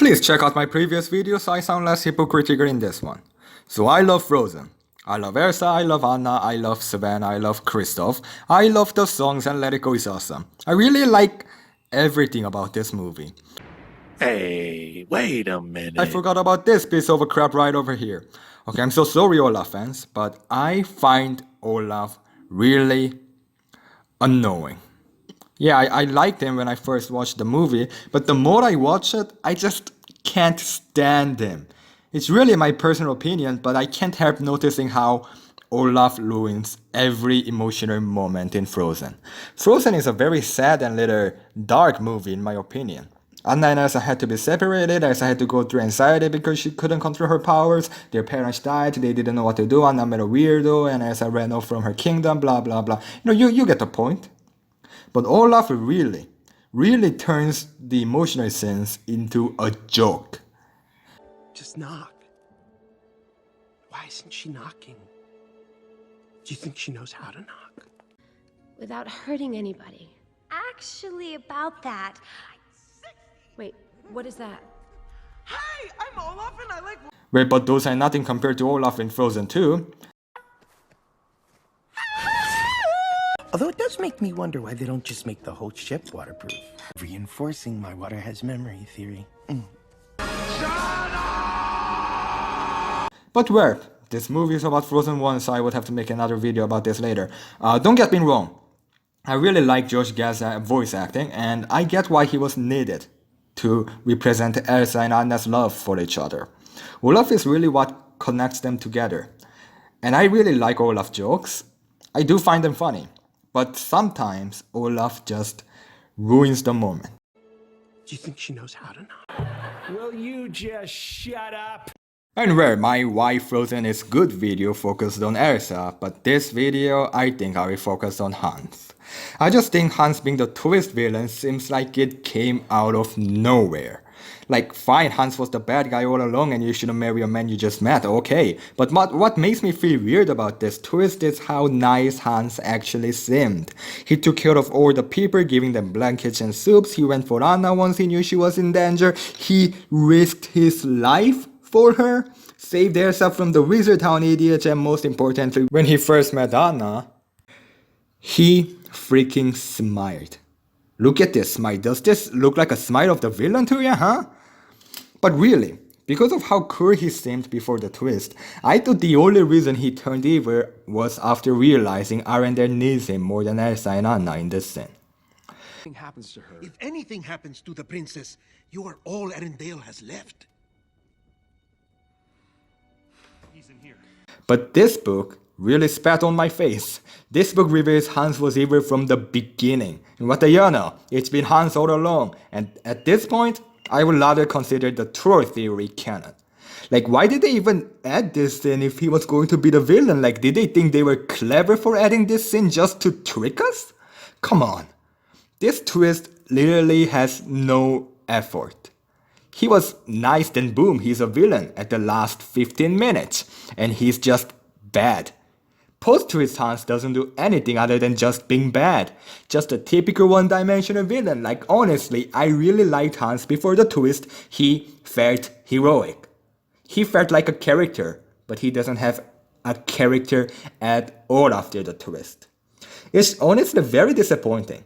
Please check out my previous video so I sound less hypocritical in this one. So I love Frozen. I love Elsa, I love Anna, I love Savannah, I love Kristoff. I love the songs and Let It Go is awesome. I really like everything about this movie. Hey, wait a minute. I forgot about this piece of crap right over here. Okay, I'm so sorry Olaf fans, but I find Olaf really annoying. Yeah, I liked him when I first watched the movie, but the more I watch it, I just can't stand him. It's really my personal opinion, but I can't help noticing how Olaf ruins every emotional moment in Frozen. Frozen is a very sad and little dark movie in my opinion. Anna and Elsa had to be separated, Elsa had to go through anxiety because she couldn't control her powers, their parents died, they didn't know what to do, Anna met a weirdo, and Elsa ran off from her kingdom, blah blah blah. You get the point. But Olaf really turns the emotional scenes into a joke. Just knock. Why isn't she knocking? Do you think she knows how to knock? Without hurting anybody. Actually, about that. Wait, what is that? Hey, I'm Olaf and I like... Wait, but those are nothing compared to Olaf in Frozen 2. Although it does make me wonder why they don't just make the whole ship waterproof. Reinforcing my water has memory theory. But where? This movie is about Frozen 1, so I would have to make another video about this later. Don't get me wrong. I really like Josh Gad's voice acting, and I get why he was needed to represent Elsa and Anna's love for each other. Olaf is really what connects them together. And I really like Olaf jokes. I do find them funny. But sometimes Olaf just ruins the moment. Do you think she knows how to knock? Will you just shut up? And where my Why Frozen is Good video focused on Elsa, but this video I think I will focus on Hans. I just think Hans being the twist villain seems like it came out of nowhere. Like, fine, Hans was the bad guy all along and you shouldn't marry a man you just met, okay. But what makes me feel weird about this twist is how nice Hans actually seemed. He took care of all the people, giving them blankets and soups. He went for Anna once he knew she was in danger. He risked his life for her, saved Elsa from the Wizard Town idiots, and most importantly, when he first met Anna, he freaking smiled. Look at this smile. Does this look like a smile of the villain to you, huh? But really, because of how cool he seemed before the twist, I thought the only reason he turned evil was after realizing Arendelle needs him more than Elsa and Anna in this scene. Happens to her. If anything happens to the princess, you are all Arendelle has left. He's in here. But this book really spat on my face. This book reveals Hans was evil from the beginning. And what do you know? It's been Hans all along. And at this point, I would rather consider the troll theory canon. Like, why did they even add this scene if he was going to be the villain? Like, did they think they were clever for adding this scene just to trick us? Come on. This twist literally has no effort. He was nice, then boom, he's a villain at the last 15 minutes. And he's just bad. Post-twist Hans doesn't do anything other than just being bad. Just a typical one-dimensional villain. Like, honestly, I really liked Hans before the twist. He felt heroic. He felt like a character, but he doesn't have a character at all after the twist. It's honestly very disappointing.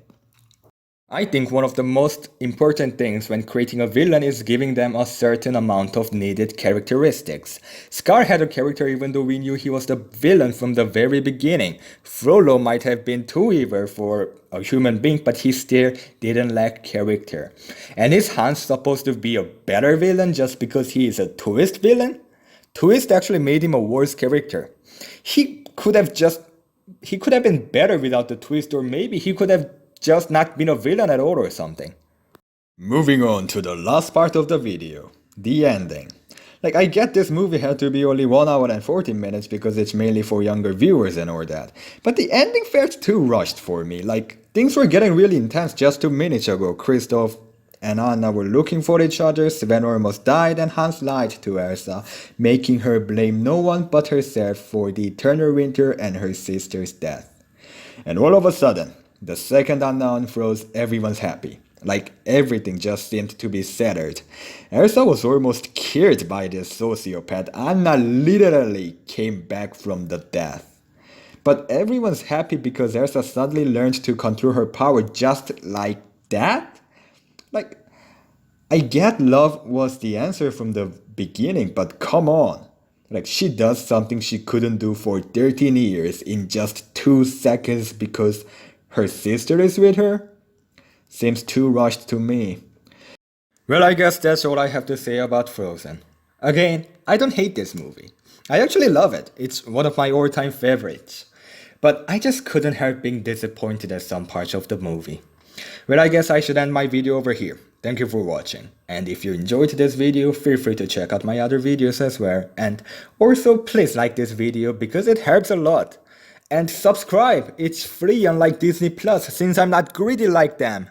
I think one of the most important things when creating a villain is giving them a certain amount of needed characteristics. Scar had a character even though we knew he was the villain from the very beginning. Frollo might have been too evil for a human being, but he still didn't lack character. And is Hans supposed to be a better villain just because he is a twist villain? Twist actually made him a worse character. He could have been better without the twist, or maybe he could have just not been a villain at all or something. Moving on to the last part of the video, the ending. Like, I get this movie had to be only 1 hour and 40 minutes because it's mainly for younger viewers and all that. But the ending felt too rushed for me. Like, things were getting really intense just 2 minutes ago. Kristoff and Anna were looking for each other, Sven almost died, and Hans lied to Elsa, making her blame no one but herself for the eternal winter and her sister's death. And all of a sudden, the second Anna unfroze, everyone's happy. Like everything just seemed to be settled. Elsa was almost killed by this sociopath. Anna literally came back from the death. But everyone's happy because Elsa suddenly learned to control her power just like that? Like, I get love was the answer from the beginning, but come on. Like, she does something she couldn't do for 13 years in just 2 seconds because her sister is with her? Seems too rushed to me. Well, I guess that's all I have to say about Frozen. Again, I don't hate this movie. I actually love it. It's one of my all-time favorites. But I just couldn't help being disappointed at some parts of the movie. Well, I guess I should end my video over here. Thank you for watching. And if you enjoyed this video, feel free to check out my other videos as well. And also please like this video because it helps a lot. And subscribe, it's free unlike Disney Plus since I'm not greedy like them.